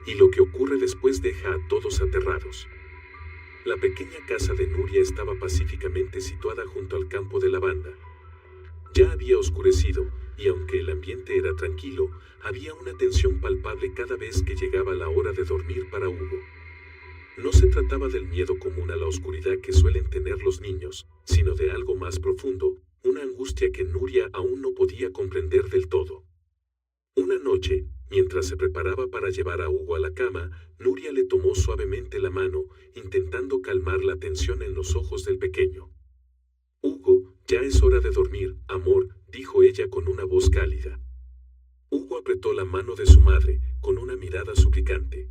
y lo que ocurre después deja a todos aterrados. La pequeña casa de Nuria estaba pacíficamente situada junto al campo de lavanda. Ya había oscurecido, y aunque el ambiente era tranquilo, había una tensión palpable cada vez que llegaba la hora de dormir para Hugo. No se trataba del miedo común a la oscuridad que suelen tener los niños, sino de algo más profundo, una angustia que Nuria aún no podía comprender del todo. Una noche, mientras se preparaba para llevar a Hugo a la cama, Nuria le tomó suavemente la mano, intentando calmar la tensión en los ojos del pequeño. «Hugo, ya es hora de dormir, amor», dijo ella con una voz cálida. Hugo apretó la mano de su madre, con una mirada suplicante.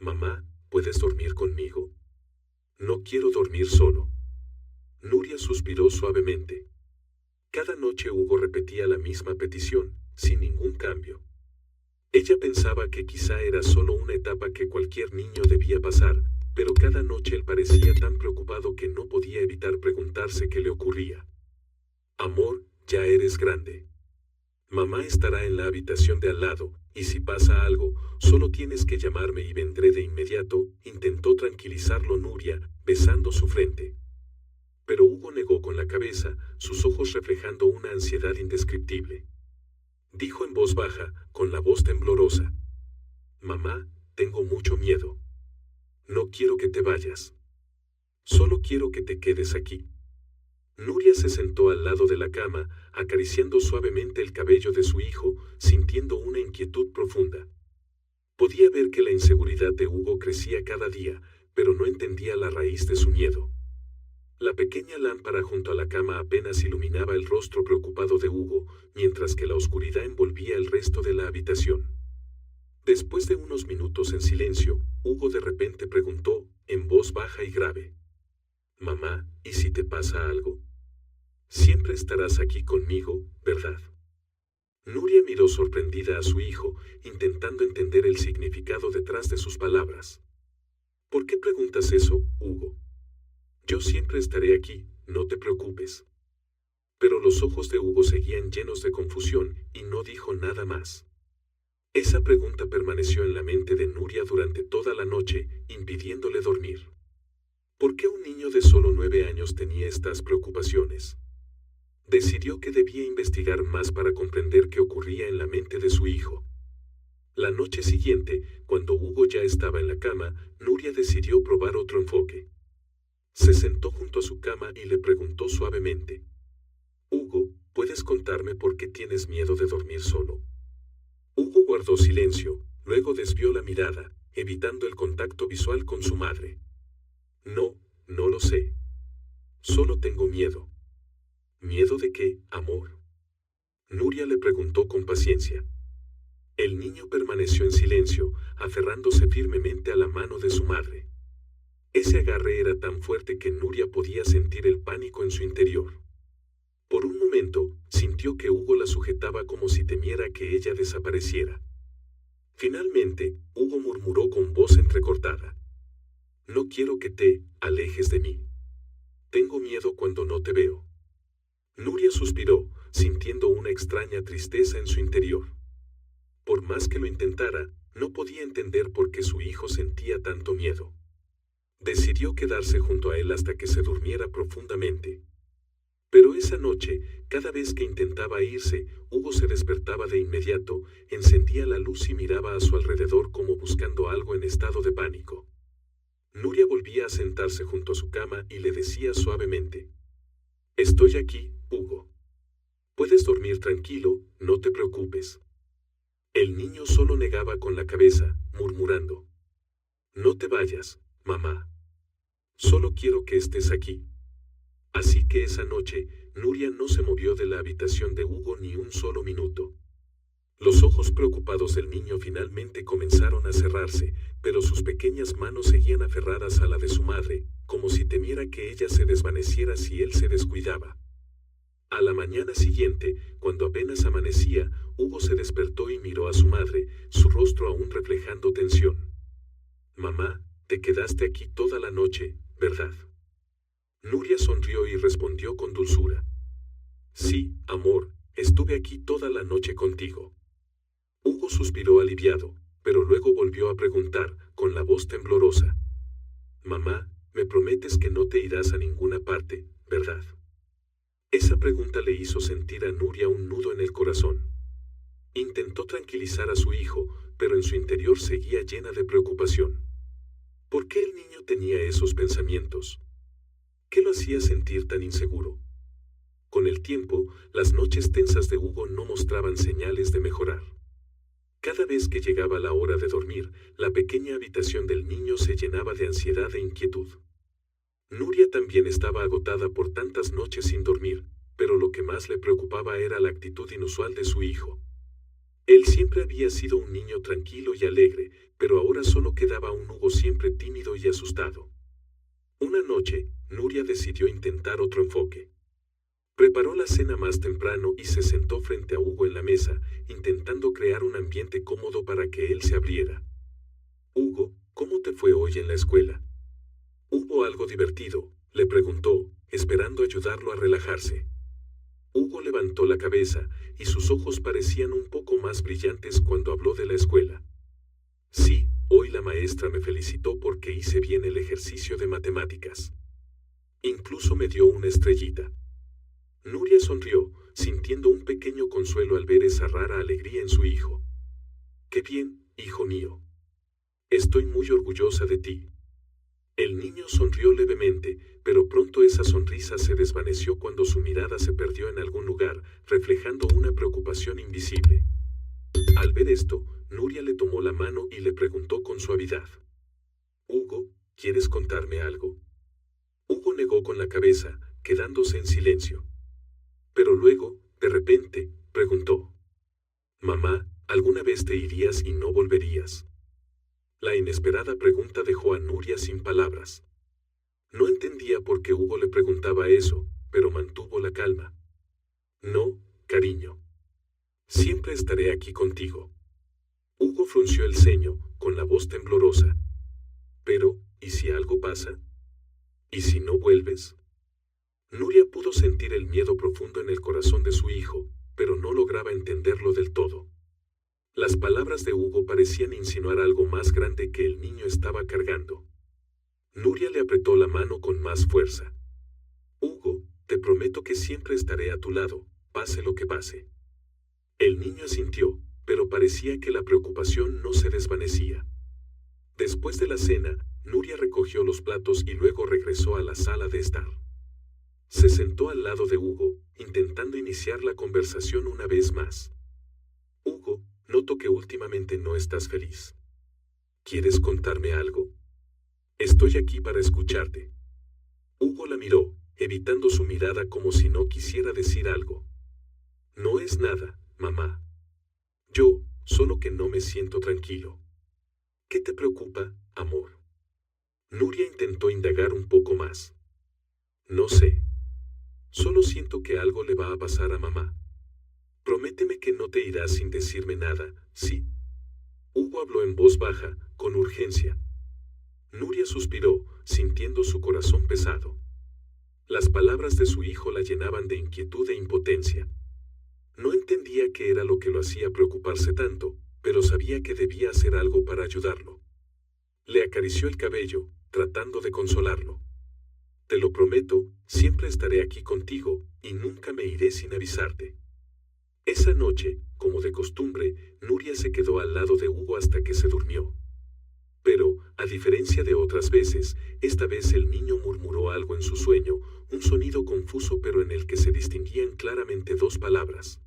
«Mamá, ¿puedes dormir conmigo? No quiero dormir solo». Nuria suspiró suavemente. Cada noche Hugo repetía la misma petición, sin ningún cambio. Ella pensaba que quizá era solo una etapa que cualquier niño debía pasar, pero cada noche él parecía tan preocupado que no podía evitar preguntarse qué le ocurría. «Amor, ya eres grande. Mamá estará en la habitación de al lado, y si pasa algo, solo tienes que llamarme y vendré de inmediato», intentó tranquilizarlo Nuria, besando su frente. Pero Hugo negó con la cabeza, sus ojos reflejando una ansiedad indescriptible. Dijo en voz baja, con la voz temblorosa: «Mamá, tengo mucho miedo. No quiero que te vayas. Solo quiero que te quedes aquí». Nuria se sentó al lado de la cama, acariciando suavemente el cabello de su hijo, sintiendo una inquietud profunda. Podía ver que la inseguridad de Hugo crecía cada día, pero no entendía la raíz de su miedo. La pequeña lámpara junto a la cama apenas iluminaba el rostro preocupado de Hugo, mientras que la oscuridad envolvía el resto de la habitación. Después de unos minutos en silencio, Hugo de repente preguntó, en voz baja y grave: «Mamá, ¿y si te pasa algo? Siempre estarás aquí conmigo, ¿verdad?». Nuria miró sorprendida a su hijo, intentando entender el significado detrás de sus palabras. «¿Por qué preguntas eso, Hugo? Yo siempre estaré aquí, no te preocupes». Pero los ojos de Hugo seguían llenos de confusión, y no dijo nada más. Esa pregunta permaneció en la mente de Nuria durante toda la noche, impidiéndole dormir. ¿Por qué un niño de solo 9 años tenía estas preocupaciones? Decidió que debía investigar más para comprender qué ocurría en la mente de su hijo. La noche siguiente, cuando Hugo ya estaba en la cama, Nuria decidió probar otro enfoque. Se sentó junto a su cama y le preguntó suavemente: «Hugo, ¿puedes contarme por qué tienes miedo de dormir solo?». Hugo guardó silencio, luego desvió la mirada, evitando el contacto visual con su madre. «No, no lo sé. Solo tengo miedo». «¿Miedo de qué, amor?». Nuria le preguntó con paciencia. El niño permaneció en silencio, aferrándose firmemente a la mano de su madre. Ese agarre era tan fuerte que Nuria podía sentir el pánico en su interior. Por un momento, sintió que Hugo la sujetaba como si temiera que ella desapareciera. Finalmente, Hugo murmuró con voz entrecortada: «No quiero que te alejes de mí. Tengo miedo cuando no te veo». Nuria suspiró, sintiendo una extraña tristeza en su interior. Por más que lo intentara, no podía entender por qué su hijo sentía tanto miedo. Decidió quedarse junto a él hasta que se durmiera profundamente. Pero esa noche, cada vez que intentaba irse, Hugo se despertaba de inmediato, encendía la luz y miraba a su alrededor como buscando algo en estado de pánico. Nuria volvía a sentarse junto a su cama y le decía suavemente: «Estoy aquí, Hugo. Puedes dormir tranquilo, no te preocupes». El niño solo negaba con la cabeza, murmurando: «No te vayas, mamá. Solo quiero que estés aquí». Así que esa noche, Nuria no se movió de la habitación de Hugo ni un solo minuto. Los ojos preocupados del niño finalmente comenzaron a cerrarse, pero sus pequeñas manos seguían aferradas a la de su madre, como si temiera que ella se desvaneciera si él se descuidaba. A la mañana siguiente, cuando apenas amanecía, Hugo se despertó y miró a su madre, su rostro aún reflejando tensión. «Mamá, te quedaste aquí toda la noche, ¿verdad?». Nuria sonrió y respondió con dulzura: «Sí, amor, estuve aquí toda la noche contigo». Hugo suspiró aliviado, pero luego volvió a preguntar, con la voz temblorosa. Mamá, me prometes que no te irás a ninguna parte, ¿verdad? Esa pregunta le hizo sentir a Nuria un nudo en el corazón. Intentó tranquilizar a su hijo, pero en su interior seguía llena de preocupación. ¿Por qué el niño tenía esos pensamientos? ¿Qué lo hacía sentir tan inseguro? Con el tiempo, las noches tensas de Hugo no mostraban señales de mejorar. Cada vez que llegaba la hora de dormir, la pequeña habitación del niño se llenaba de ansiedad e inquietud. Nuria también estaba agotada por tantas noches sin dormir, pero lo que más le preocupaba era la actitud inusual de su hijo. Él siempre había sido un niño tranquilo y alegre, pero ahora solo quedaba un Hugo siempre tímido y asustado. Una noche, Nuria decidió intentar otro enfoque. Preparó la cena más temprano y se sentó frente a Hugo en la mesa, intentando crear un ambiente cómodo para que él se abriera. Hugo, ¿cómo te fue hoy en la escuela? ¿Hubo algo divertido?, le preguntó, esperando ayudarlo a relajarse. Hugo levantó la cabeza, y sus ojos parecían un poco más brillantes cuando habló de la escuela. Sí, hoy la maestra me felicitó porque hice bien el ejercicio de matemáticas. Incluso me dio una estrellita. Nuria sonrió, sintiendo un pequeño consuelo al ver esa rara alegría en su hijo. ¡Qué bien, hijo mío! Estoy muy orgullosa de ti. El niño sonrió levemente, pero pronto esa sonrisa se desvaneció cuando su mirada se perdió en algún lugar, reflejando una preocupación invisible. Al ver esto, Nuria le tomó la mano y le preguntó con suavidad. Hugo, ¿quieres contarme algo? Hugo negó con la cabeza, quedándose en silencio. Pero luego, de repente, preguntó. Mamá, ¿alguna vez te irías y no volverías? La inesperada pregunta dejó a Nuria sin palabras. No entendía por qué Hugo le preguntaba eso, pero mantuvo la calma. No, cariño. Siempre estaré aquí contigo. Hugo frunció el ceño, con la voz temblorosa. Pero, ¿y si algo pasa? ¿Y si no vuelves? Nuria pudo sentir el miedo profundo en el corazón de su hijo, pero no lograba entenderlo del todo. Las palabras de Hugo parecían insinuar algo más grande que el niño estaba cargando. Nuria le apretó la mano con más fuerza. Hugo, te prometo que siempre estaré a tu lado, pase lo que pase. El niño asintió, pero parecía que la preocupación no se desvanecía. Después de la cena, Nuria recogió los platos y luego regresó a la sala de estar. Se sentó al lado de Hugo, intentando iniciar la conversación una vez más. Hugo, noto que últimamente no estás feliz. ¿Quieres contarme algo? Estoy aquí para escucharte. Hugo la miró, evitando su mirada como si no quisiera decir algo. No es nada, mamá. Yo, solo que no me siento tranquilo. ¿Qué te preocupa, amor? Nuria intentó indagar un poco más. No sé. Solo siento que algo le va a pasar a mamá. Prométeme que no te irás sin decirme nada, ¿sí? Hugo habló en voz baja, con urgencia. Nuria suspiró, sintiendo su corazón pesado. Las palabras de su hijo la llenaban de inquietud e impotencia. No entendía qué era lo que lo hacía preocuparse tanto, pero sabía que debía hacer algo para ayudarlo. Le acarició el cabello, tratando de consolarlo. Te lo prometo, siempre estaré aquí contigo, y nunca me iré sin avisarte. Esa noche, como de costumbre, Nuria se quedó al lado de Hugo hasta que se durmió. Pero, a diferencia de otras veces, esta vez el niño murmuró algo en su sueño, un sonido confuso pero en el que se distinguían claramente dos palabras.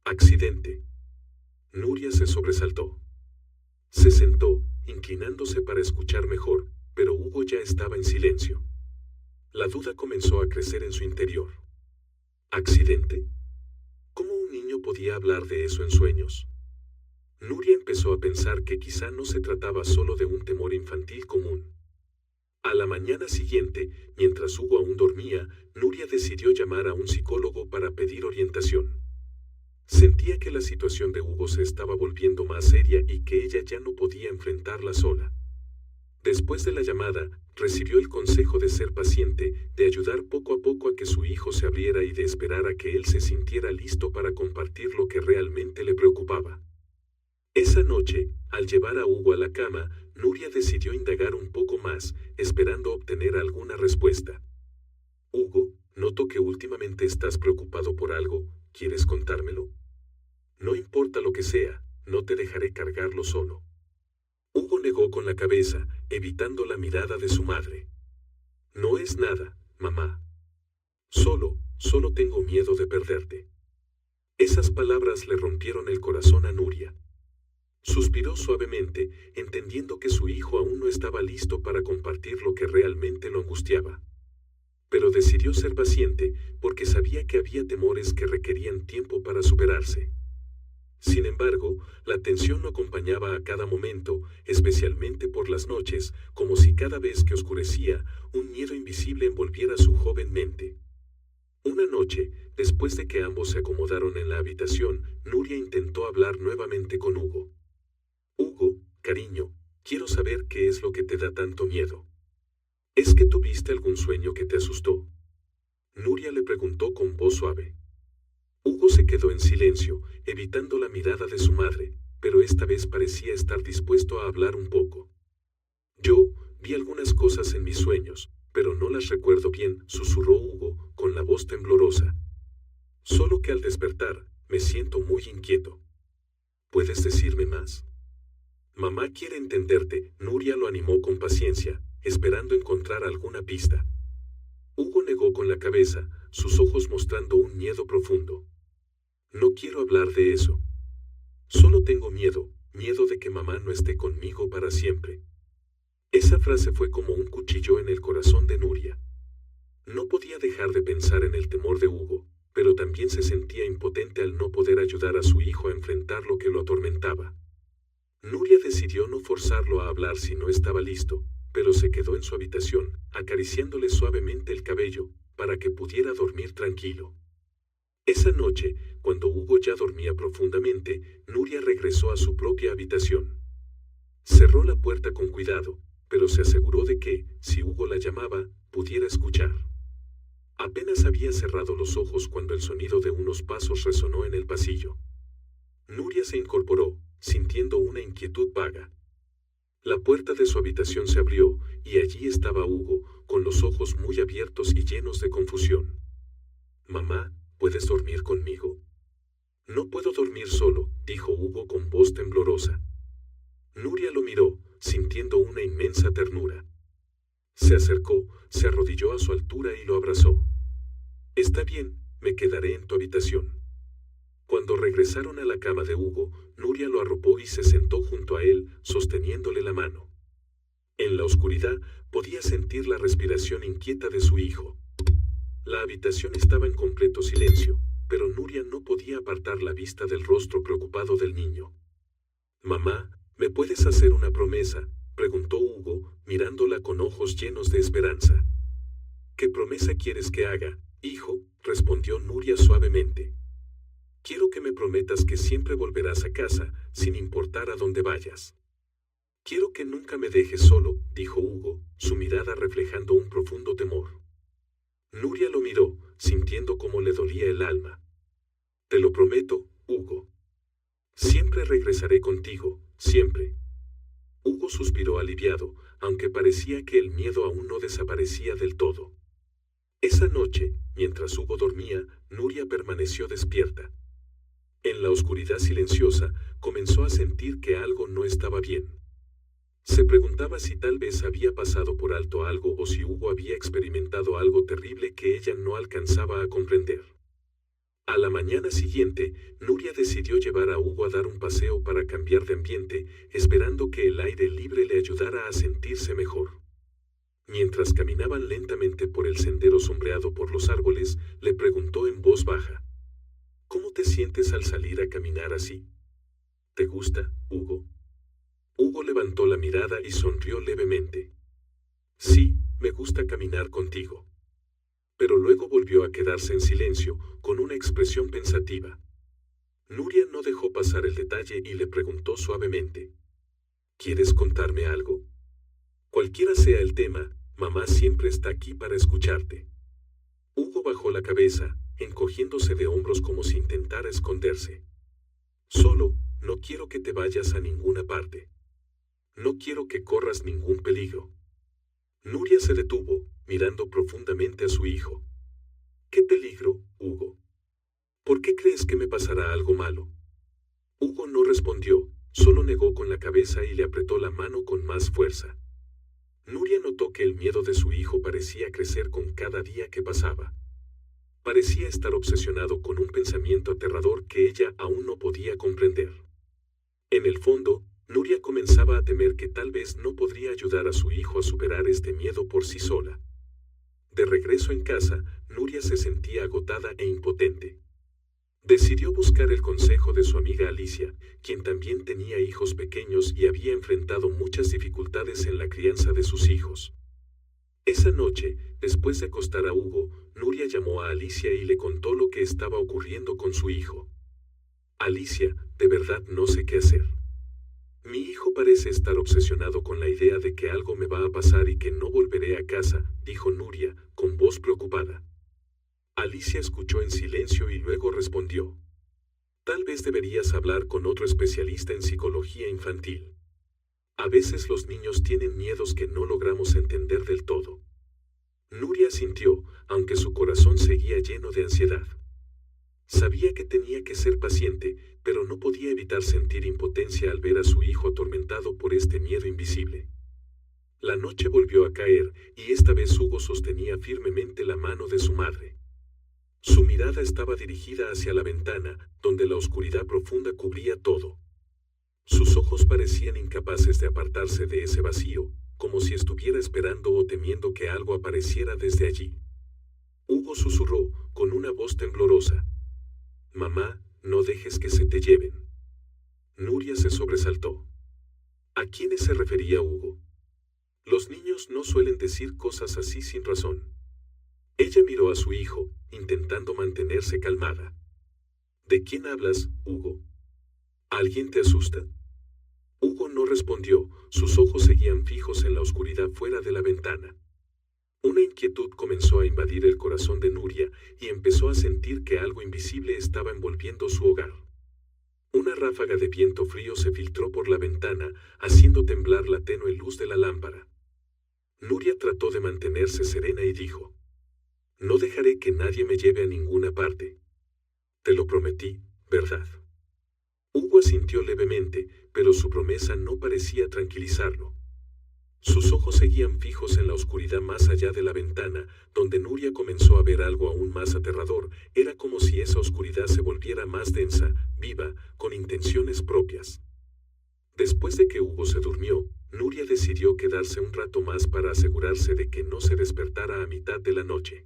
Accidente. Nuria se sobresaltó. Se sentó, inclinándose para escuchar mejor, pero Hugo ya estaba en silencio. La duda comenzó a crecer en su interior. ¿Accidente? ¿Cómo un niño podía hablar de eso en sueños? Nuria empezó a pensar que quizá no se trataba solo de un temor infantil común. A la mañana siguiente, mientras Hugo aún dormía, Nuria decidió llamar a un psicólogo para pedir orientación. Sentía que la situación de Hugo se estaba volviendo más seria y que ella ya no podía enfrentarla sola. Después de la llamada, recibió el consejo de ser paciente, de ayudar poco a poco a que su hijo se abriera y de esperar a que él se sintiera listo para compartir lo que realmente le preocupaba. Esa noche, al llevar a Hugo a la cama, Nuria decidió indagar un poco más, esperando obtener alguna respuesta. Hugo, noto que últimamente estás preocupado por algo, ¿quieres contármelo? No importa lo que sea, no te dejaré cargarlo solo. Hugo negó con la cabeza, evitando la mirada de su madre. No es nada, mamá. Solo tengo miedo de perderte. Esas palabras le rompieron el corazón a Nuria. Suspiró suavemente, entendiendo que su hijo aún no estaba listo para compartir lo que realmente lo angustiaba. Pero decidió ser paciente, porque sabía que había temores que requerían tiempo para superarse. Sin embargo, la tensión lo acompañaba a cada momento, especialmente por las noches, como si cada vez que oscurecía, un miedo invisible envolviera su joven mente. Una noche, después de que ambos se acomodaron en la habitación, Nuria intentó hablar nuevamente con Hugo. Hugo, cariño, quiero saber qué es lo que te da tanto miedo. ¿Es que tuviste algún sueño que te asustó? Nuria le preguntó con voz suave. Hugo se quedó en silencio, evitando la mirada de su madre, pero esta vez parecía estar dispuesto a hablar un poco. Yo vi algunas cosas en mis sueños, pero no las recuerdo bien, susurró Hugo, con la voz temblorosa. Solo que al despertar, me siento muy inquieto. ¿Puedes decirme más? Mamá quiere entenderte, Nuria lo animó con paciencia, esperando encontrar alguna pista. Hugo negó con la cabeza, sus ojos mostrando un miedo profundo. No quiero hablar de eso. Solo tengo miedo de que mamá no esté conmigo para siempre. Esa frase fue como un cuchillo en el corazón de Nuria. No podía dejar de pensar en el temor de Hugo, pero también se sentía impotente al no poder ayudar a su hijo a enfrentar lo que lo atormentaba. Nuria decidió no forzarlo a hablar si no estaba listo, pero se quedó en su habitación, acariciándole suavemente el cabello, para que pudiera dormir tranquilo. Esa noche, cuando Hugo ya dormía profundamente, Nuria regresó a su propia habitación. Cerró la puerta con cuidado, pero se aseguró de que, si Hugo la llamaba, pudiera escuchar. Apenas había cerrado los ojos cuando el sonido de unos pasos resonó en el pasillo. Nuria se incorporó, sintiendo una inquietud vaga. La puerta de su habitación se abrió, y allí estaba Hugo, con los ojos muy abiertos y llenos de confusión. Mamá, ¿puedes dormir conmigo? No puedo dormir solo, dijo Hugo con voz temblorosa. Nuria lo miró, sintiendo una inmensa ternura. Se acercó, se arrodilló a su altura y lo abrazó. Está bien, me quedaré en tu habitación. Cuando regresaron a la cama de Hugo, Nuria lo arropó y se sentó junto a él, sosteniéndole la mano. En la oscuridad, podía sentir la respiración inquieta de su hijo. La habitación estaba en completo silencio, pero Nuria no podía apartar la vista del rostro preocupado del niño. Mamá, ¿me puedes hacer una promesa?, preguntó Hugo, mirándola con ojos llenos de esperanza. ¿Qué promesa quieres que haga, hijo?, respondió Nuria suavemente. Quiero que me prometas que siempre volverás a casa, sin importar a dónde vayas. Quiero que nunca me dejes solo, dijo Hugo, su mirada reflejando un profundo temor. Nuria lo miró, sintiendo cómo le dolía el alma. Te lo prometo, Hugo. Siempre regresaré contigo, siempre. Hugo suspiró aliviado, aunque parecía que el miedo aún no desaparecía del todo. Esa noche, mientras Hugo dormía, Nuria permaneció despierta. En la oscuridad silenciosa, comenzó a sentir que algo no estaba bien. Se preguntaba si tal vez había pasado por alto algo o si Hugo había experimentado algo terrible que ella no alcanzaba a comprender. A la mañana siguiente, Nuria decidió llevar a Hugo a dar un paseo para cambiar de ambiente, esperando que el aire libre le ayudara a sentirse mejor. Mientras caminaban lentamente por el sendero sombreado por los árboles, le preguntó en voz baja: ¿Cómo te sientes al salir a caminar así? ¿Te gusta, Hugo? Hugo levantó la mirada y sonrió levemente. Sí, me gusta caminar contigo. Pero luego volvió a quedarse en silencio, con una expresión pensativa. Nuria no dejó pasar el detalle y le preguntó suavemente: ¿Quieres contarme algo? Cualquiera sea el tema, mamá siempre está aquí para escucharte. Hugo bajó la cabeza, encogiéndose de hombros como si intentara esconderse. Solo, no quiero que te vayas a ninguna parte. No quiero que corras ningún peligro. Nuria se detuvo, mirando profundamente a su hijo. ¿Qué peligro, Hugo? ¿Por qué crees que me pasará algo malo? Hugo no respondió, solo negó con la cabeza y le apretó la mano con más fuerza. Nuria notó que el miedo de su hijo parecía crecer con cada día que pasaba. Parecía estar obsesionado con un pensamiento aterrador que ella aún no podía comprender. En el fondo, Nuria comenzaba a temer que tal vez no podría ayudar a su hijo a superar este miedo por sí sola. De regreso en casa, Nuria se sentía agotada e impotente. Decidió buscar el consejo de su amiga Alicia, quien también tenía hijos pequeños y había enfrentado muchas dificultades en la crianza de sus hijos. Esa noche, después de acostar a Hugo, Nuria llamó a Alicia y le contó lo que estaba ocurriendo con su hijo. Alicia, de verdad no sé qué hacer. Mi hijo parece estar obsesionado con la idea de que algo me va a pasar y que no volveré a casa, dijo Nuria, con voz preocupada. Alicia escuchó en silencio y luego respondió. Tal vez deberías hablar con otro especialista en psicología infantil. A veces los niños tienen miedos que no logramos entender del todo. Nuria asintió, aunque su corazón seguía lleno de ansiedad. Sabía que tenía que ser paciente, pero no podía evitar sentir impotencia al ver a su hijo atormentado por este miedo invisible. La noche volvió a caer, y esta vez Hugo sostenía firmemente la mano de su madre. Su mirada estaba dirigida hacia la ventana, donde la oscuridad profunda cubría todo. Sus ojos parecían incapaces de apartarse de ese vacío, como si estuviera esperando o temiendo que algo apareciera desde allí. Hugo susurró, con una voz temblorosa. Mamá, no dejes que se te lleven. Nuria se sobresaltó. ¿A quiénes se refería Hugo? Los niños no suelen decir cosas así sin razón. Ella miró a su hijo, intentando mantenerse calmada. ¿De quién hablas, Hugo? ¿Alguien te asusta? Hugo no respondió, sus ojos seguían fijos en la oscuridad fuera de la ventana. Una inquietud comenzó a invadir el corazón de Nuria y empezó a sentir que algo invisible estaba envolviendo su hogar. Una ráfaga de viento frío se filtró por la ventana, haciendo temblar la tenue luz de la lámpara. Nuria trató de mantenerse serena y dijo: No dejaré que nadie me lleve a ninguna parte. Te lo prometí, ¿verdad? Hugo asintió levemente, pero su promesa no parecía tranquilizarlo. Sus ojos seguían fijos en la oscuridad más allá de la ventana, donde Nuria comenzó a ver algo aún más aterrador. Era como si esa oscuridad se volviera más densa, viva, con intenciones propias. Después de que Hugo se durmió, Nuria decidió quedarse un rato más para asegurarse de que no se despertara a mitad de la noche.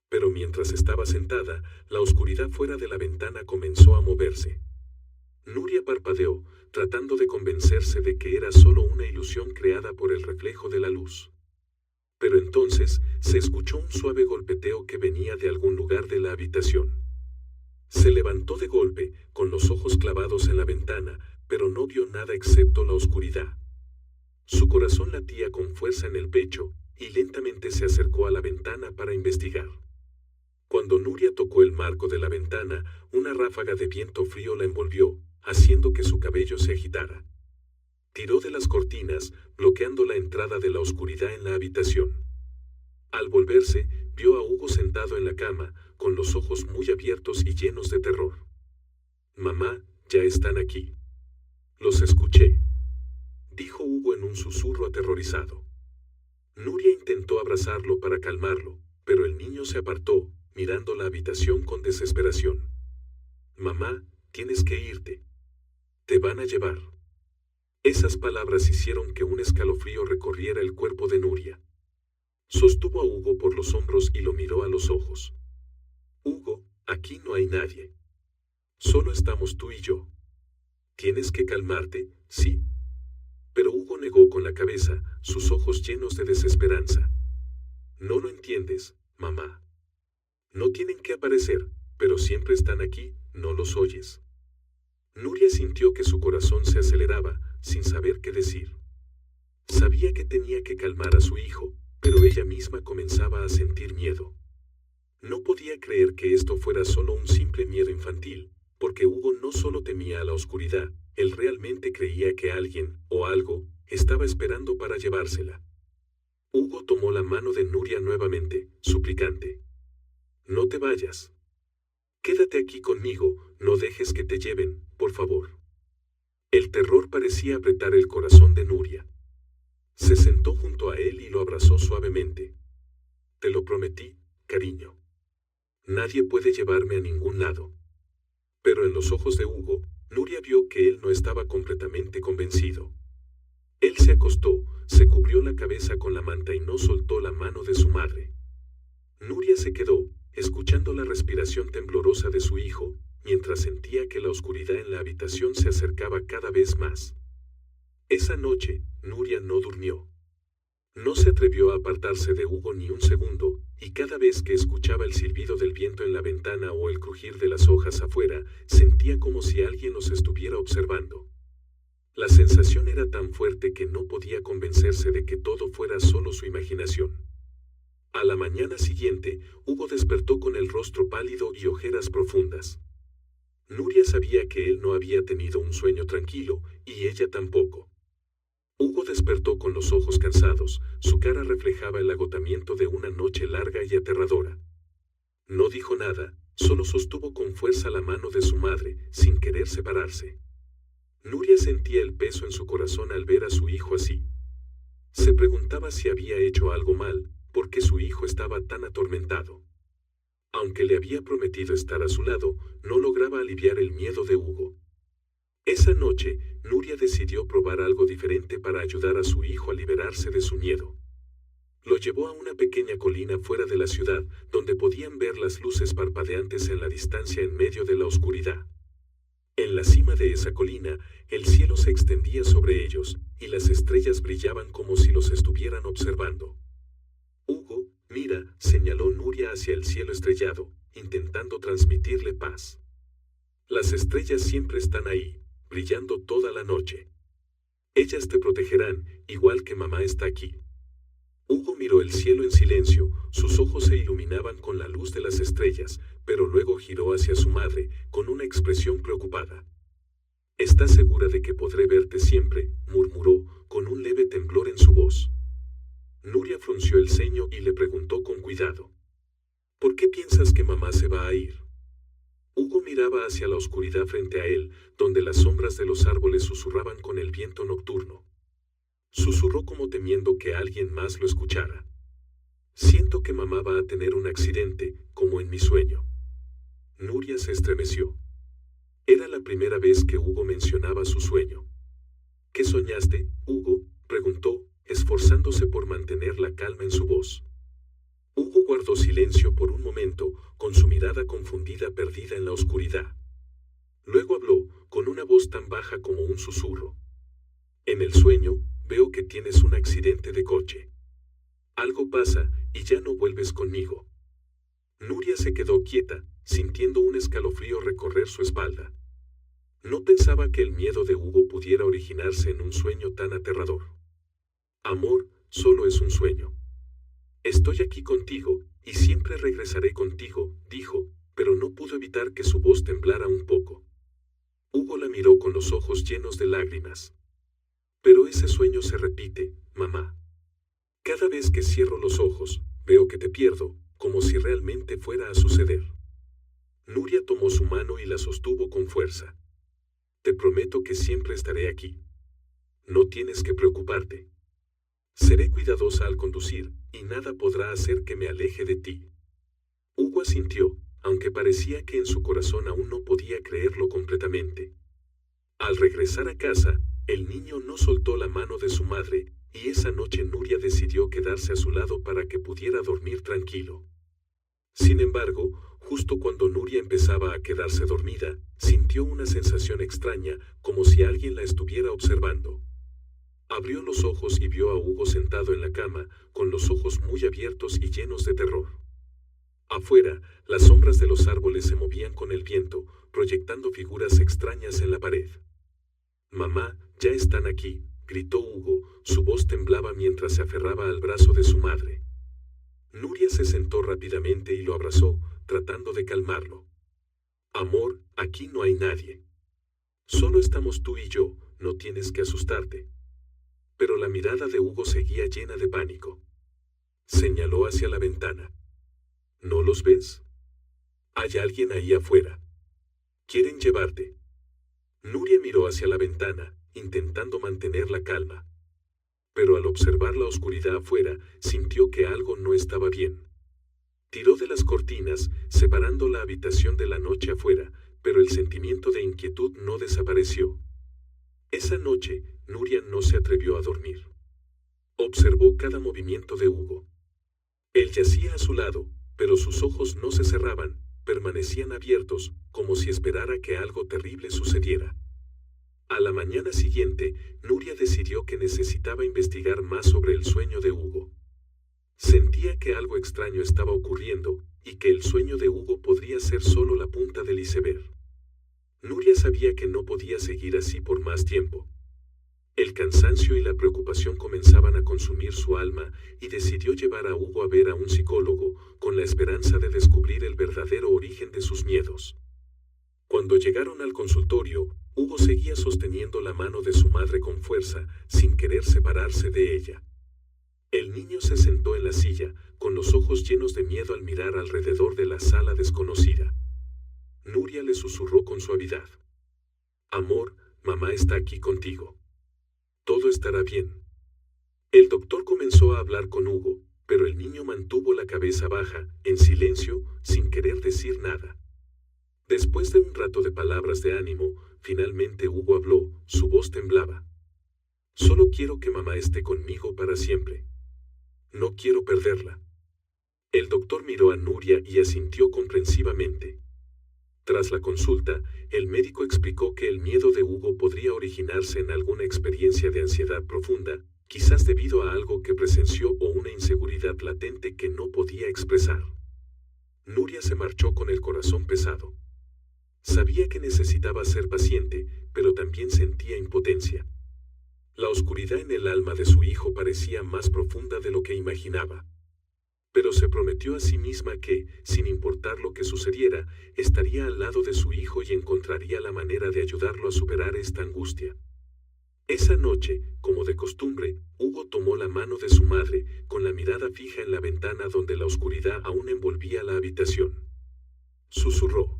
Pero mientras estaba sentada, la oscuridad fuera de la ventana comenzó a moverse. Nuria parpadeó, tratando de convencerse de que era solo una ilusión creada por el reflejo de la luz. Pero entonces se escuchó un suave golpeteo que venía de algún lugar de la habitación. Se levantó de golpe, con los ojos clavados en la ventana, pero no vio nada excepto la oscuridad. Su corazón latía con fuerza en el pecho, y lentamente se acercó a la ventana para investigar. Cuando Nuria tocó el marco de la ventana, una ráfaga de viento frío la envolvió, haciendo que su cabello se agitara. Tiró de las cortinas, bloqueando la entrada de la oscuridad en la habitación. Al volverse, vio a Hugo sentado en la cama, con los ojos muy abiertos y llenos de terror. Mamá, ya están aquí. Los escuché, dijo Hugo en un susurro aterrorizado. Nuria intentó abrazarlo para calmarlo, pero el niño se apartó, mirando la habitación con desesperación. Mamá, tienes que irte. Te van a llevar. Esas palabras hicieron que un escalofrío recorriera el cuerpo de Nuria. Sostuvo a Hugo por los hombros y lo miró a los ojos. Hugo, aquí no hay nadie. Solo estamos tú y yo. Tienes que calmarte, ¿sí? Pero Hugo negó con la cabeza, sus ojos llenos de desesperanza. No lo entiendes, mamá. No tienen que aparecer, pero siempre están aquí, ¿no los oyes? Nuria sintió que su corazón se aceleraba, sin saber qué decir. Sabía que tenía que calmar a su hijo, pero ella misma comenzaba a sentir miedo. No podía creer que esto fuera solo un simple miedo infantil, porque Hugo no solo temía a la oscuridad, él realmente creía que alguien, o algo, estaba esperando para llevársela. Hugo tomó la mano de Nuria nuevamente, suplicante. No te vayas. Quédate aquí conmigo, no dejes que te lleven, por favor. El terror parecía apretar el corazón de Nuria. Se sentó junto a él y lo abrazó suavemente. Te lo prometí, cariño. Nadie puede llevarme a ningún lado. Pero en los ojos de Hugo, Nuria vio que él no estaba completamente convencido. Él se acostó, se cubrió la cabeza con la manta y no soltó la mano de su madre. Nuria se quedó, escuchando la respiración temblorosa de su hijo, mientras sentía que la oscuridad en la habitación se acercaba cada vez más. Esa noche, Nuria no durmió. No se atrevió a apartarse de Hugo ni un segundo, y cada vez que escuchaba el silbido del viento en la ventana o el crujir de las hojas afuera, sentía como si alguien los estuviera observando. La sensación era tan fuerte que no podía convencerse de que todo fuera solo su imaginación. A la mañana siguiente, Hugo despertó con el rostro pálido y ojeras profundas. Nuria sabía que él no había tenido un sueño tranquilo, y ella tampoco. Hugo despertó con los ojos cansados, su cara reflejaba el agotamiento de una noche larga y aterradora. No dijo nada, solo sostuvo con fuerza la mano de su madre, sin querer separarse. Nuria sentía el peso en su corazón al ver a su hijo así. Se preguntaba si había hecho algo mal, porque su hijo estaba tan atormentado. Aunque le había prometido estar a su lado, no lograba aliviar el miedo de Hugo. Esa noche, Nuria decidió probar algo diferente para ayudar a su hijo a liberarse de su miedo. Lo llevó a una pequeña colina fuera de la ciudad, donde podían ver las luces parpadeantes en la distancia en medio de la oscuridad. En la cima de esa colina, el cielo se extendía sobre ellos, y las estrellas brillaban como si los estuvieran observando. Hugo, mira, señaló Nuria hacia el cielo estrellado, intentando transmitirle paz. Las estrellas siempre están ahí, brillando toda la noche. Ellas te protegerán, igual que mamá está aquí. Hugo miró el cielo en silencio, sus ojos se iluminaban con la luz de las estrellas, pero luego giró hacia su madre, con una expresión preocupada. ¿Estás segura de que podré verte siempre?, murmuró, con un leve temblor en su voz. Nuria frunció el ceño y le preguntó con cuidado. ¿Por qué piensas que mamá se va a ir? Hugo miraba hacia la oscuridad frente a él, donde las sombras de los árboles susurraban con el viento nocturno. Susurró como temiendo que alguien más lo escuchara. Siento que mamá va a tener un accidente, como en mi sueño. Nuria se estremeció. Era la primera vez que Hugo mencionaba su sueño. ¿Qué soñaste, Hugo?, preguntó, esforzándose por mantener la calma en su voz. Hugo guardó silencio por un momento, con su mirada confundida perdida en la oscuridad. Luego habló, con una voz tan baja como un susurro. En el sueño, veo que tienes un accidente de coche. Algo pasa, y ya no vuelves conmigo. Nuria se quedó quieta, sintiendo un escalofrío recorrer su espalda. No pensaba que el miedo de Hugo pudiera originarse en un sueño tan aterrador. Amor, solo es un sueño. Estoy aquí contigo, y siempre regresaré contigo, dijo, pero no pudo evitar que su voz temblara un poco. Hugo la miró con los ojos llenos de lágrimas. Pero ese sueño se repite, mamá. Cada vez que cierro los ojos, veo que te pierdo, como si realmente fuera a suceder. Nuria tomó su mano y la sostuvo con fuerza. Te prometo que siempre estaré aquí. No tienes que preocuparte. Seré cuidadosa al conducir, y nada podrá hacer que me aleje de ti. Hugo asintió, aunque parecía que en su corazón aún no podía creerlo completamente. Al regresar a casa, el niño no soltó la mano de su madre, y esa noche Nuria decidió quedarse a su lado para que pudiera dormir tranquilo. Sin embargo, justo cuando Nuria empezaba a quedarse dormida, sintió una sensación extraña, como si alguien la estuviera observando. Abrió los ojos y vio a Hugo sentado en la cama, con los ojos muy abiertos y llenos de terror. Afuera, las sombras de los árboles se movían con el viento, proyectando figuras extrañas en la pared. «Mamá, ya están aquí», gritó Hugo, su voz temblaba mientras se aferraba al brazo de su madre. Nuria se sentó rápidamente y lo abrazó, tratando de calmarlo. Amor, aquí no hay nadie. Solo estamos tú y yo, no tienes que asustarte. Pero la mirada de Hugo seguía llena de pánico. Señaló hacia la ventana. ¿No los ves? Hay alguien ahí afuera. Quieren llevarte. Nuria miró hacia la ventana, intentando mantener la calma. Pero al observar la oscuridad afuera, sintió que algo no estaba bien. Tiró de las cortinas, separando la habitación de la noche afuera, pero el sentimiento de inquietud no desapareció. Esa noche, Nuria no se atrevió a dormir. Observó cada movimiento de Hugo. Él yacía a su lado, pero sus ojos no se cerraban, permanecían abiertos, como si esperara que algo terrible sucediera. A la mañana siguiente, Nuria decidió que necesitaba investigar más sobre el sueño de Hugo. Sentía que algo extraño estaba ocurriendo, y que el sueño de Hugo podría ser solo la punta del iceberg. Nuria sabía que no podía seguir así por más tiempo. El cansancio y la preocupación comenzaban a consumir su alma, y decidió llevar a Hugo a ver a un psicólogo, con la esperanza de descubrir el verdadero origen de sus miedos. Cuando llegaron al consultorio, Hugo seguía sosteniendo la mano de su madre con fuerza, sin querer separarse de ella. El niño se sentó en la silla, con los ojos llenos de miedo al mirar alrededor de la sala desconocida. Nuria le susurró con suavidad. Amor, mamá está aquí contigo. Todo estará bien. El doctor comenzó a hablar con Hugo, pero el niño mantuvo la cabeza baja, en silencio, sin querer decir nada. Después de un rato de palabras de ánimo, finalmente Hugo habló, su voz temblaba. Solo quiero que mamá esté conmigo para siempre. No quiero perderla. El doctor miró a Nuria y asintió comprensivamente. Tras la consulta, el médico explicó que el miedo de Hugo podría originarse en alguna experiencia de ansiedad profunda, quizás debido a algo que presenció o una inseguridad latente que no podía expresar. Nuria se marchó con el corazón pesado. Sabía que necesitaba ser paciente, pero también sentía impotencia. La oscuridad en el alma de su hijo parecía más profunda de lo que imaginaba. Pero se prometió a sí misma que, sin importar lo que sucediera, estaría al lado de su hijo y encontraría la manera de ayudarlo a superar esta angustia. Esa noche, como de costumbre, Hugo tomó la mano de su madre, con la mirada fija en la ventana donde la oscuridad aún envolvía la habitación. Susurró.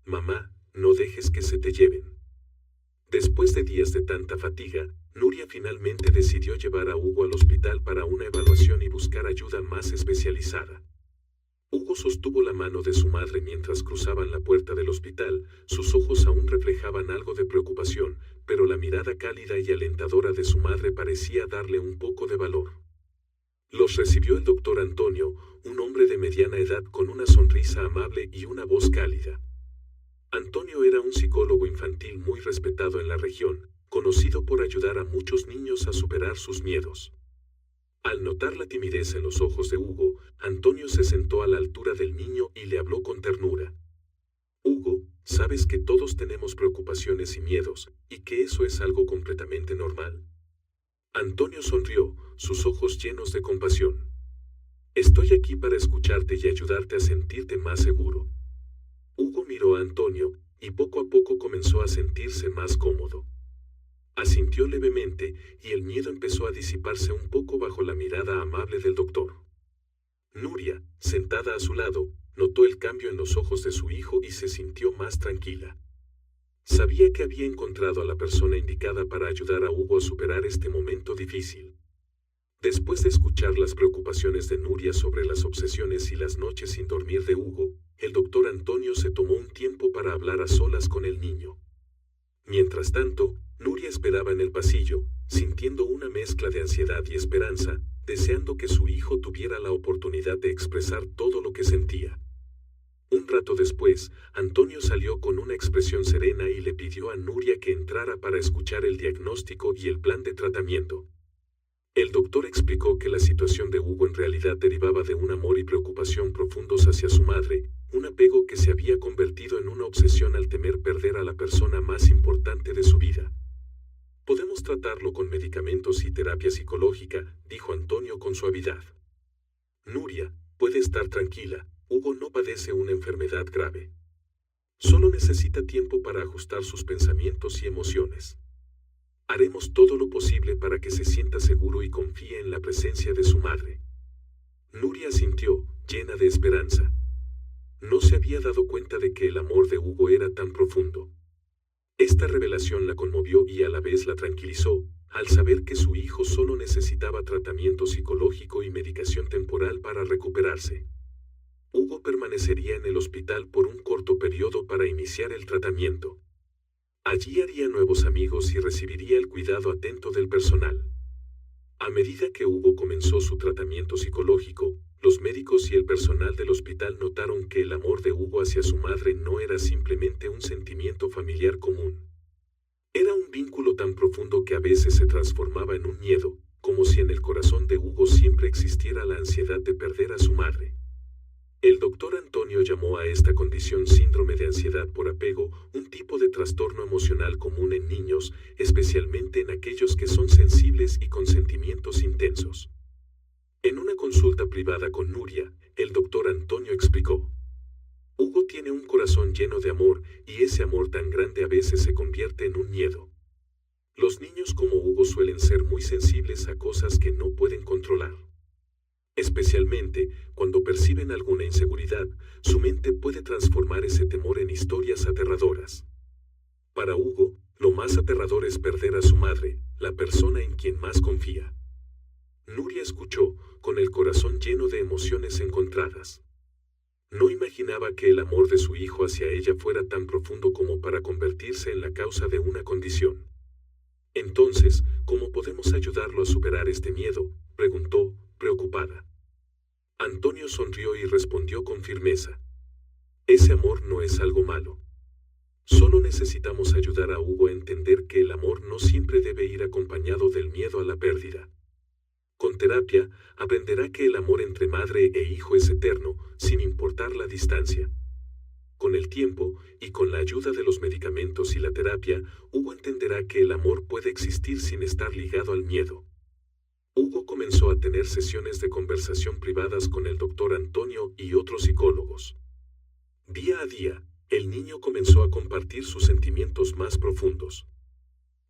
Mamá, no dejes que se te lleven. Después de días de tanta fatiga, Nuria finalmente decidió llevar a Hugo al hospital para una evaluación y buscar ayuda más especializada. Hugo sostuvo la mano de su madre mientras cruzaban la puerta del hospital, sus ojos aún reflejaban algo de preocupación, pero la mirada cálida y alentadora de su madre parecía darle un poco de valor. Los recibió el doctor Antonio, un hombre de mediana edad con una sonrisa amable y una voz cálida. Antonio era un psicólogo infantil muy respetado en la región, conocido por ayudar a muchos niños a superar sus miedos. Al notar la timidez en los ojos de Hugo, Antonio se sentó a la altura del niño y le habló con ternura. Hugo, sabes que todos tenemos preocupaciones y miedos, y que eso es algo completamente normal. Antonio sonrió, sus ojos llenos de compasión. Estoy aquí para escucharte y ayudarte a sentirte más seguro. Hugo miró a Antonio, y poco a poco comenzó a sentirse más cómodo. Asintió levemente, y el miedo empezó a disiparse un poco bajo la mirada amable del doctor. Nuria, sentada a su lado, notó el cambio en los ojos de su hijo y se sintió más tranquila. Sabía que había encontrado a la persona indicada para ayudar a Hugo a superar este momento difícil. Después de escuchar las preocupaciones de Nuria sobre las obsesiones y las noches sin dormir de Hugo, el doctor Antonio se tomó un tiempo para hablar a solas con el niño. Mientras tanto, Nuria esperaba en el pasillo, sintiendo una mezcla de ansiedad y esperanza, deseando que su hijo tuviera la oportunidad de expresar todo lo que sentía. Un rato después, Antonio salió con una expresión serena y le pidió a Nuria que entrara para escuchar el diagnóstico y el plan de tratamiento. El doctor explicó que la situación de Hugo en realidad derivaba de un amor y preocupación profundos hacia su madre, un apego que se había convertido en una obsesión al temer perder a la persona más importante de su vida. Podemos tratarlo con medicamentos y terapia psicológica, dijo Antonio con suavidad. Nuria, puede estar tranquila, Hugo no padece una enfermedad grave. Solo necesita tiempo para ajustar sus pensamientos y emociones. Haremos todo lo posible para que se sienta seguro y confíe en la presencia de su madre. Nuria asintió, llena de esperanza. No se había dado cuenta de que el amor de Hugo era tan profundo. Esta revelación la conmovió y a la vez la tranquilizó, al saber que su hijo solo necesitaba tratamiento psicológico y medicación temporal para recuperarse. Hugo permanecería en el hospital por un corto periodo para iniciar el tratamiento. Allí haría nuevos amigos y recibiría el cuidado atento del personal. A medida que Hugo comenzó su tratamiento psicológico, los médicos y el personal del hospital notaron que el amor de Hugo hacia su madre no era simplemente un sentimiento familiar común. Era un vínculo tan profundo que a veces se transformaba en un miedo, como si en el corazón de Hugo siempre existiera la ansiedad de perder a su madre. El doctor Antonio llamó a esta condición síndrome de ansiedad por apego, un tipo de trastorno emocional común en niños, especialmente en aquellos que son sensibles y con sentimientos intensos. En una consulta privada con Nuria, el doctor Antonio explicó: Hugo tiene un corazón lleno de amor, y ese amor tan grande a veces se convierte en un miedo. Los niños como Hugo suelen ser muy sensibles a cosas que no pueden controlar. Especialmente, cuando perciben alguna inseguridad, su mente puede transformar ese temor en historias aterradoras. Para Hugo, lo más aterrador es perder a su madre, la persona en quien más confía. Nuria escuchó, con el corazón lleno de emociones encontradas. No imaginaba que el amor de su hijo hacia ella fuera tan profundo como para convertirse en la causa de una condición. Entonces, ¿cómo podemos ayudarlo a superar este miedo?, preguntó, preocupada. Antonio sonrió y respondió con firmeza: ese amor no es algo malo. Solo necesitamos ayudar a Hugo a entender que el amor no siempre debe ir acompañado del miedo a la pérdida. Con terapia, aprenderá que el amor entre madre e hijo es eterno, sin importar la distancia. Con el tiempo, y con la ayuda de los medicamentos y la terapia, Hugo entenderá que el amor puede existir sin estar ligado al miedo. Hugo comenzó a tener sesiones de conversación privadas con el doctor Antonio y otros psicólogos. Día a día, el niño comenzó a compartir sus sentimientos más profundos.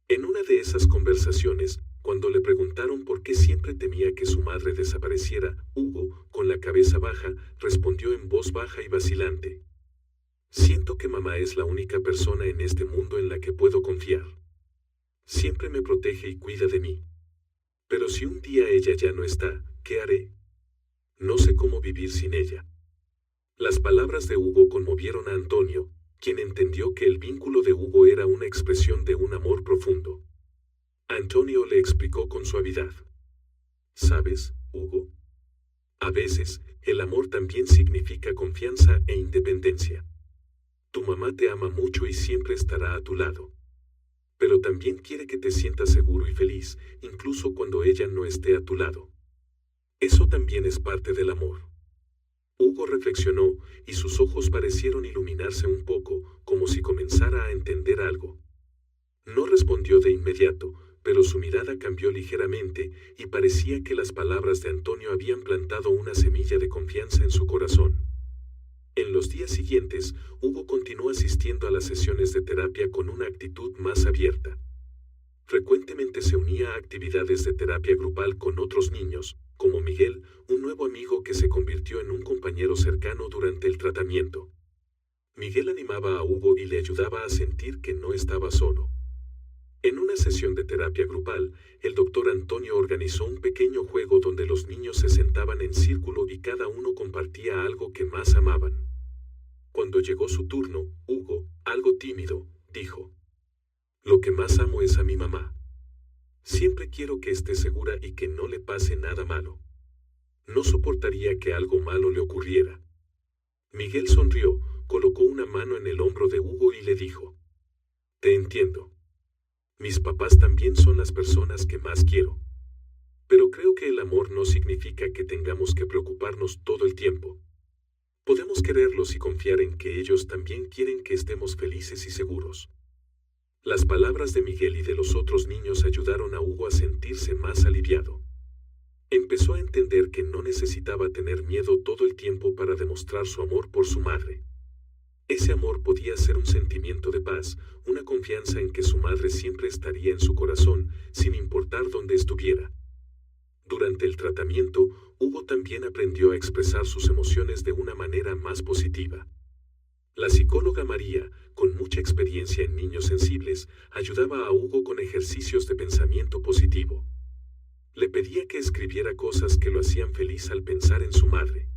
En una de esas conversaciones, cuando le preguntaron por qué siempre temía que su madre desapareciera, Hugo, con la cabeza baja, respondió en voz baja y vacilante: siento que mamá es la única persona en este mundo en la que puedo confiar. Siempre me protege y cuida de mí. Pero si un día ella ya no está, ¿qué haré? No sé cómo vivir sin ella. Las palabras de Hugo conmovieron a Antonio, quien entendió que el vínculo de Hugo era una expresión de un amor profundo. Antonio le explicó con suavidad: ¿sabes, Hugo? A veces, el amor también significa confianza e independencia. Tu mamá te ama mucho y siempre estará a tu lado. Pero también quiere que te sientas seguro y feliz, incluso cuando ella no esté a tu lado. Eso también es parte del amor. Hugo reflexionó, y sus ojos parecieron iluminarse un poco, como si comenzara a entender algo. No respondió de inmediato, pero su mirada cambió ligeramente, y parecía que las palabras de Antonio habían plantado una semilla de confianza en su corazón. En los días siguientes, Hugo continuó asistiendo a las sesiones de terapia con una actitud más abierta. Frecuentemente se unía a actividades de terapia grupal con otros niños, como Miguel, un nuevo amigo que se convirtió en un compañero cercano durante el tratamiento. Miguel animaba a Hugo y le ayudaba a sentir que no estaba solo. En una sesión de terapia grupal, el doctor Antonio organizó un pequeño juego donde los niños se sentaban en círculo y cada uno compartía algo que más amaban. Cuando llegó su turno, Hugo, algo tímido, dijo: lo que más amo es a mi mamá. Siempre quiero que esté segura y que no le pase nada malo. No soportaría que algo malo le ocurriera. Miguel sonrió, colocó una mano en el hombro de Hugo y le dijo: te entiendo. Mis papás también son las personas que más quiero. Pero creo que el amor no significa que tengamos que preocuparnos todo el tiempo. Podemos quererlos y confiar en que ellos también quieren que estemos felices y seguros. Las palabras de Miguel y de los otros niños ayudaron a Hugo a sentirse más aliviado. Empezó a entender que no necesitaba tener miedo todo el tiempo para demostrar su amor por su madre. Ese amor podía ser un sentimiento de paz, una confianza en que su madre siempre estaría en su corazón, sin importar dónde estuviera. Durante el tratamiento, Hugo también aprendió a expresar sus emociones de una manera más positiva. La psicóloga María, con mucha experiencia en niños sensibles, ayudaba a Hugo con ejercicios de pensamiento positivo. Le pedía que escribiera cosas que lo hacían feliz al pensar en su madre.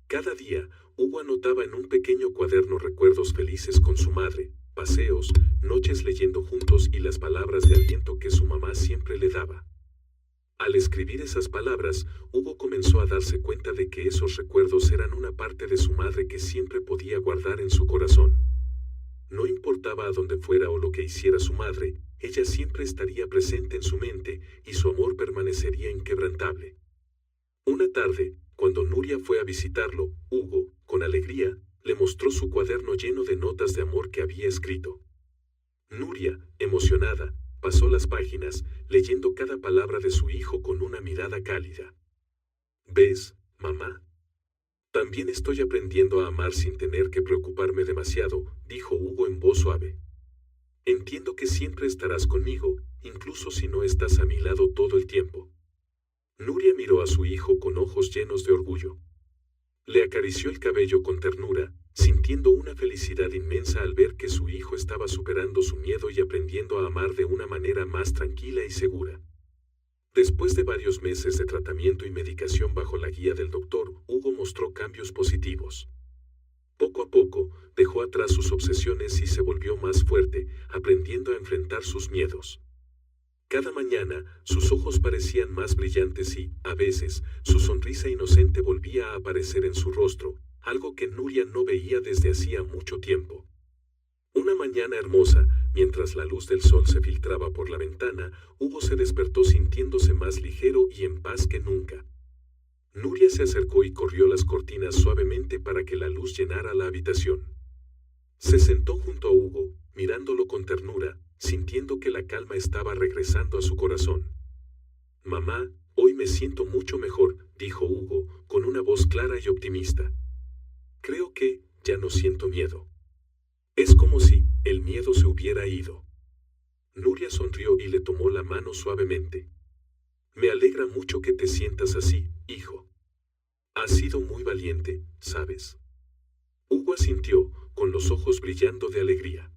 Cada día, Hugo anotaba en un pequeño cuaderno recuerdos felices con su madre, paseos, noches leyendo juntos y las palabras de aliento que su mamá siempre le daba. Al escribir esas palabras, Hugo comenzó a darse cuenta de que esos recuerdos eran una parte de su madre que siempre podía guardar en su corazón. No importaba a dónde fuera o lo que hiciera su madre, ella siempre estaría presente en su mente y su amor permanecería inquebrantable. Una tarde, cuando Nuria fue a visitarlo, Hugo, con alegría, le mostró su cuaderno lleno de notas de amor que había escrito. Nuria, emocionada, pasó las páginas, leyendo cada palabra de su hijo con una mirada cálida. ¿Ves, mamá? También estoy aprendiendo a amar sin tener que preocuparme demasiado, dijo Hugo en voz suave. Entiendo que siempre estarás conmigo, incluso si no estás a mi lado todo el tiempo. Nuria miró a su hijo con ojos llenos de orgullo. Le acarició el cabello con ternura, sintiendo una felicidad inmensa al ver que su hijo estaba superando su miedo y aprendiendo a amar de una manera más tranquila y segura. Después de varios meses de tratamiento y medicación bajo la guía del doctor, Hugo mostró cambios positivos. Poco a poco, dejó atrás sus obsesiones y se volvió más fuerte, aprendiendo a enfrentar sus miedos. Cada mañana, sus ojos parecían más brillantes y, a veces, su sonrisa inocente volvía a aparecer en su rostro, algo que Nuria no veía desde hacía mucho tiempo. Una mañana hermosa, mientras la luz del sol se filtraba por la ventana, Hugo se despertó sintiéndose más ligero y en paz que nunca. Nuria se acercó y corrió las cortinas suavemente para que la luz llenara la habitación. Se sentó junto a Hugo, mirándolo con ternura, sintiendo que la calma estaba regresando a su corazón. Mamá, hoy me siento mucho mejor, dijo Hugo, con una voz clara y optimista. Creo que ya no siento miedo. Es como si el miedo se hubiera ido. Nuria sonrió y le tomó la mano suavemente. Me alegra mucho que te sientas así, hijo. Has sido muy valiente, ¿sabes? Hugo asintió, con los ojos brillando de alegría.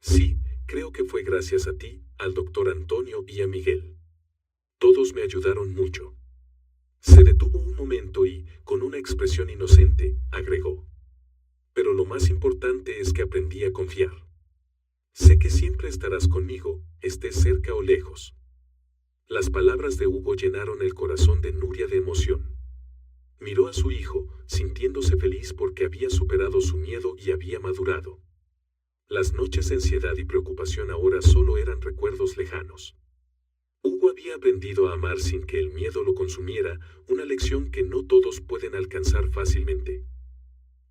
Sí, creo que fue gracias a ti, al doctor Antonio y a Miguel. Todos me ayudaron mucho. Se detuvo un momento y, con una expresión inocente, agregó. Pero lo más importante es que aprendí a confiar. Sé que siempre estarás conmigo, estés cerca o lejos. Las palabras de Hugo llenaron el corazón de Nuria de emoción. Miró a su hijo, sintiéndose feliz porque había superado su miedo y había madurado. Las noches de ansiedad y preocupación ahora solo eran recuerdos lejanos. Hugo había aprendido a amar sin que el miedo lo consumiera, una lección que no todos pueden alcanzar fácilmente.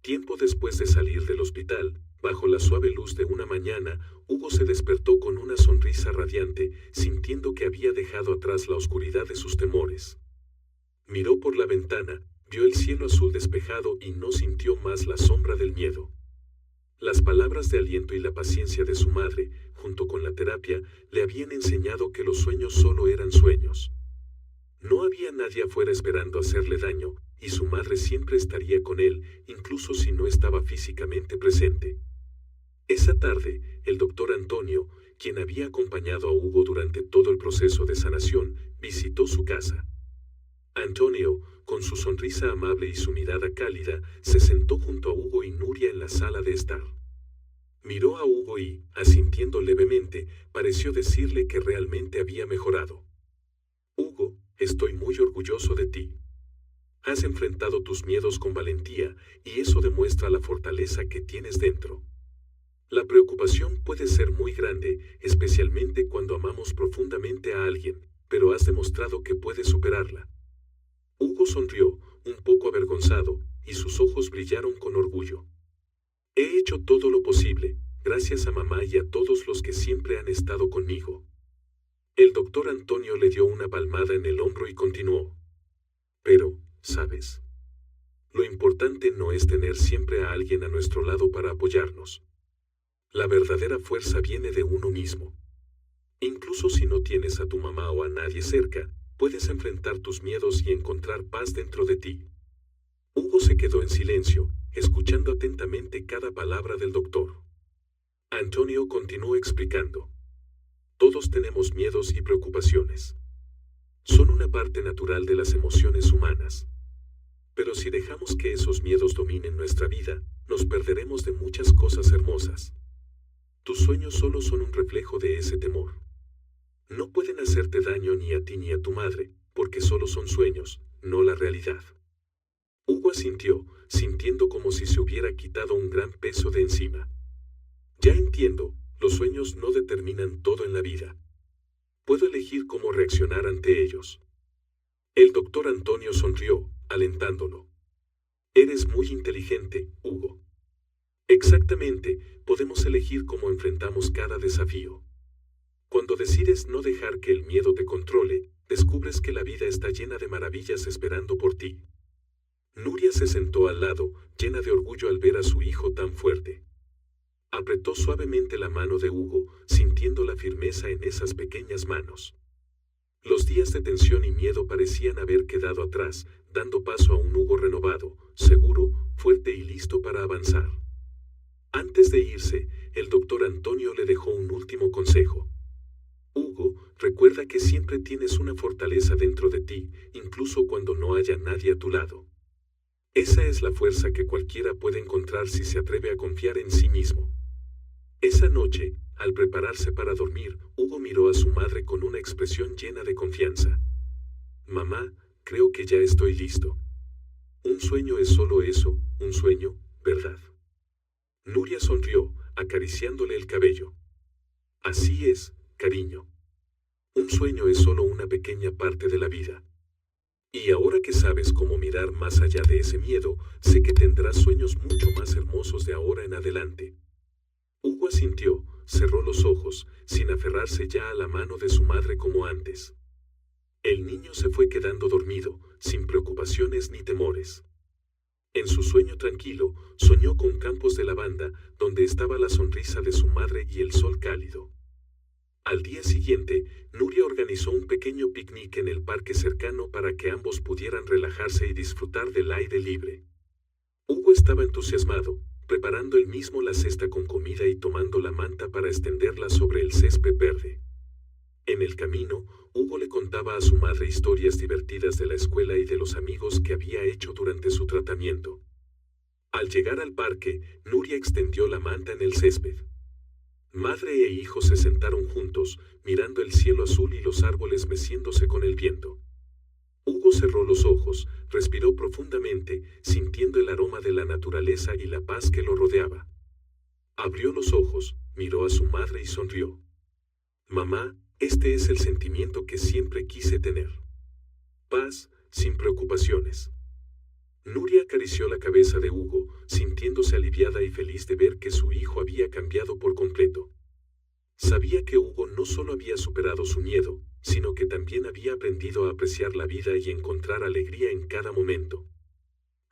Tiempo después de salir del hospital, bajo la suave luz de una mañana, Hugo se despertó con una sonrisa radiante, sintiendo que había dejado atrás la oscuridad de sus temores. Miró por la ventana, vio el cielo azul despejado y no sintió más la sombra del miedo. Las palabras de aliento y la paciencia de su madre, junto con la terapia, le habían enseñado que los sueños solo eran sueños. No había nadie afuera esperando hacerle daño, y su madre siempre estaría con él, incluso si no estaba físicamente presente. Esa tarde, el doctor Antonio, quien había acompañado a Hugo durante todo el proceso de sanación, visitó su casa. Antonio, con su sonrisa amable y su mirada cálida, se sentó junto a Hugo y Nuria en la sala de estar. Miró a Hugo y, asintiendo levemente, pareció decirle que realmente había mejorado. Hugo, estoy muy orgulloso de ti. Has enfrentado tus miedos con valentía, y eso demuestra la fortaleza que tienes dentro. La preocupación puede ser muy grande, especialmente cuando amamos profundamente a alguien, pero has demostrado que puedes superarla. Hugo sonrió, un poco avergonzado, y sus ojos brillaron con orgullo. He hecho todo lo posible, gracias a mamá y a todos los que siempre han estado conmigo. El doctor Antonio le dio una palmada en el hombro y continuó. Pero, ¿sabes? Lo importante no es tener siempre a alguien a nuestro lado para apoyarnos. La verdadera fuerza viene de uno mismo. Incluso si no tienes a tu mamá o a nadie cerca, puedes enfrentar tus miedos y encontrar paz dentro de ti. Hugo se quedó en silencio, escuchando atentamente cada palabra del doctor. Antonio continuó explicando. Todos tenemos miedos y preocupaciones. Son una parte natural de las emociones humanas. Pero si dejamos que esos miedos dominen nuestra vida, nos perderemos de muchas cosas hermosas. Tus sueños solo son un reflejo de ese temor. No pueden hacerte daño ni a ti ni a tu madre, porque solo son sueños, no la realidad. Hugo asintió, sintiendo como si se hubiera quitado un gran peso de encima. Ya entiendo, los sueños no determinan todo en la vida. Puedo elegir cómo reaccionar ante ellos. El doctor Antonio sonrió, alentándolo. Eres muy inteligente, Hugo. Exactamente, podemos elegir cómo enfrentamos cada desafío. Cuando decides no dejar que el miedo te controle, descubres que la vida está llena de maravillas esperando por ti. Nuria se sentó al lado, llena de orgullo al ver a su hijo tan fuerte. Apretó suavemente la mano de Hugo, sintiendo la firmeza en esas pequeñas manos. Los días de tensión y miedo parecían haber quedado atrás, dando paso a un Hugo renovado, seguro, fuerte y listo para avanzar. Antes de irse, el doctor Antonio le dejó un último consejo. Hugo, recuerda que siempre tienes una fortaleza dentro de ti, incluso cuando no haya nadie a tu lado. Esa es la fuerza que cualquiera puede encontrar si se atreve a confiar en sí mismo. Esa noche, al prepararse para dormir, Hugo miró a su madre con una expresión llena de confianza. Mamá, creo que ya estoy listo. Un sueño es solo eso, un sueño, ¿verdad? Nuria sonrió, acariciándole el cabello. Así es, cariño. Un sueño es solo una pequeña parte de la vida. Y ahora que sabes cómo mirar más allá de ese miedo, sé que tendrás sueños mucho más hermosos de ahora en adelante. Hugo asintió, cerró los ojos, sin aferrarse ya a la mano de su madre como antes. El niño se fue quedando dormido, sin preocupaciones ni temores. En su sueño tranquilo, soñó con campos de lavanda, donde estaba la sonrisa de su madre y el sol cálido. Al día siguiente, Nuria organizó un pequeño picnic en el parque cercano para que ambos pudieran relajarse y disfrutar del aire libre. Hugo estaba entusiasmado, preparando él mismo la cesta con comida y tomando la manta para extenderla sobre el césped verde. En el camino, Hugo le contaba a su madre historias divertidas de la escuela y de los amigos que había hecho durante su tratamiento. Al llegar al parque, Nuria extendió la manta en el césped. Madre e hijo se sentaron juntos, mirando el cielo azul y los árboles meciéndose con el viento. Hugo cerró los ojos, respiró profundamente, sintiendo el aroma de la naturaleza y la paz que lo rodeaba. Abrió los ojos, miró a su madre y sonrió. Mamá, este es el sentimiento que siempre quise tener. Paz, sin preocupaciones. Nuria acarició la cabeza de Hugo, sintiéndose aliviada y feliz de ver que su hijo había cambiado por completo. Sabía que Hugo no solo había superado su miedo, sino que también había aprendido a apreciar la vida y encontrar alegría en cada momento.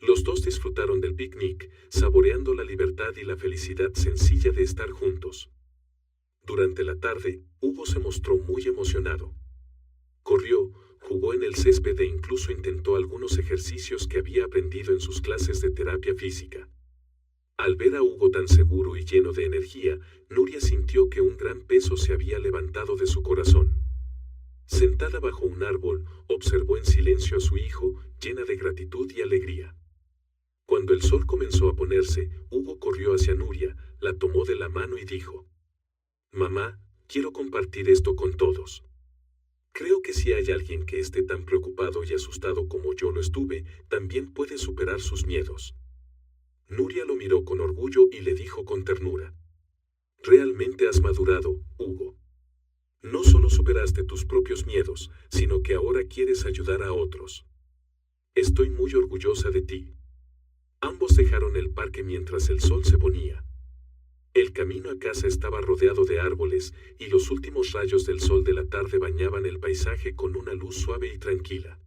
Los dos disfrutaron del picnic, saboreando la libertad y la felicidad sencilla de estar juntos. Durante la tarde, Hugo se mostró muy emocionado. Corrió, jugó en el césped e incluso intentó algunos ejercicios que había aprendido en sus clases de terapia física. Al ver a Hugo tan seguro y lleno de energía, Nuria sintió que un gran peso se había levantado de su corazón. Sentada bajo un árbol, observó en silencio a su hijo, llena de gratitud y alegría. Cuando el sol comenzó a ponerse, Hugo corrió hacia Nuria, la tomó de la mano y dijo: Mamá, quiero compartir esto con todos. Creo que si hay alguien que esté tan preocupado y asustado como yo lo estuve, también puede superar sus miedos. Nuria lo miró con orgullo y le dijo con ternura: Realmente has madurado, Hugo. No solo superaste tus propios miedos, sino que ahora quieres ayudar a otros. Estoy muy orgullosa de ti. Ambos dejaron el parque mientras el sol se ponía. El camino a casa estaba rodeado de árboles, y los últimos rayos del sol de la tarde bañaban el paisaje con una luz suave y tranquila.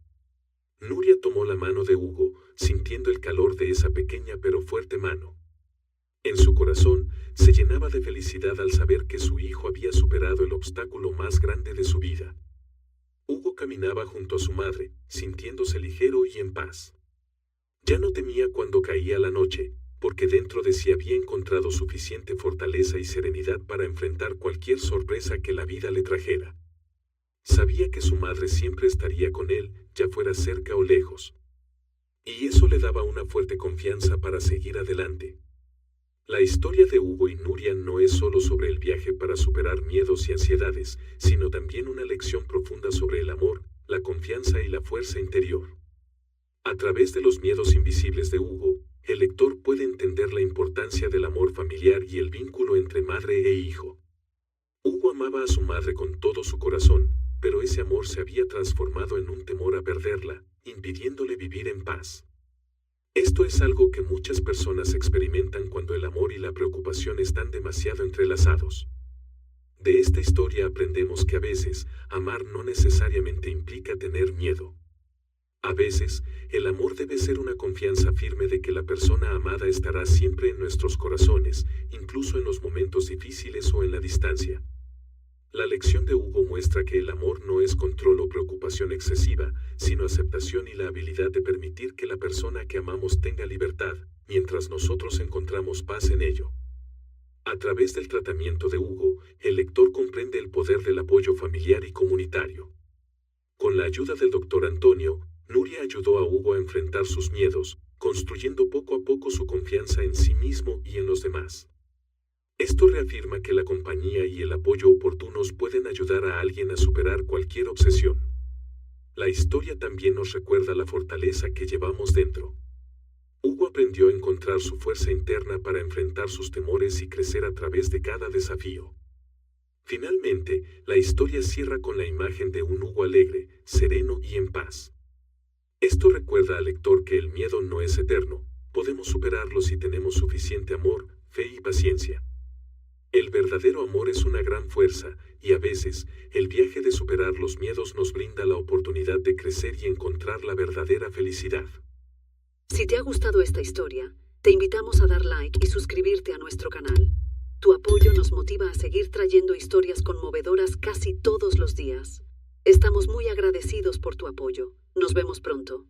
Nuria tomó la mano de Hugo, sintiendo el calor de esa pequeña pero fuerte mano. En su corazón se llenaba de felicidad al saber que su hijo había superado el obstáculo más grande de su vida. Hugo caminaba junto a su madre, sintiéndose ligero y en paz. Ya no temía cuando caía la noche, porque dentro de sí había encontrado suficiente fortaleza y serenidad para enfrentar cualquier sorpresa que la vida le trajera. Sabía que su madre siempre estaría con él, ya fuera cerca o lejos. Y eso le daba una fuerte confianza para seguir adelante. La historia de Hugo y Nuria no es solo sobre el viaje para superar miedos y ansiedades, sino también una lección profunda sobre el amor, la confianza y la fuerza interior. A través de los miedos invisibles de Hugo, el lector puede entender la importancia del amor familiar y el vínculo entre madre e hijo. Hugo amaba a su madre con todo su corazón, pero ese amor se había transformado en un temor a perderla, impidiéndole vivir en paz. Esto es algo que muchas personas experimentan cuando el amor y la preocupación están demasiado entrelazados. De esta historia aprendemos que a veces, amar no necesariamente implica tener miedo. A veces, el amor debe ser una confianza firme de que la persona amada estará siempre en nuestros corazones, incluso en los momentos difíciles o en la distancia. La lección de Hugo muestra que el amor no es control o preocupación excesiva, sino aceptación y la habilidad de permitir que la persona que amamos tenga libertad, mientras nosotros encontramos paz en ello. A través del tratamiento de Hugo, el lector comprende el poder del apoyo familiar y comunitario. Con la ayuda del Dr. Antonio, Nuria ayudó a Hugo a enfrentar sus miedos, construyendo poco a poco su confianza en sí mismo y en los demás. Esto reafirma que la compañía y el apoyo oportunos pueden ayudar a alguien a superar cualquier obsesión. La historia también nos recuerda la fortaleza que llevamos dentro. Hugo aprendió a encontrar su fuerza interna para enfrentar sus temores y crecer a través de cada desafío. Finalmente, la historia cierra con la imagen de un Hugo alegre, sereno y en paz. Esto recuerda al lector que el miedo no es eterno, podemos superarlo si tenemos suficiente amor, fe y paciencia. El verdadero amor es una gran fuerza, y a veces, el viaje de superar los miedos nos brinda la oportunidad de crecer y encontrar la verdadera felicidad. Si te ha gustado esta historia, te invitamos a dar like y suscribirte a nuestro canal. Tu apoyo nos motiva a seguir trayendo historias conmovedoras casi todos los días. Estamos muy agradecidos por tu apoyo. Nos vemos pronto.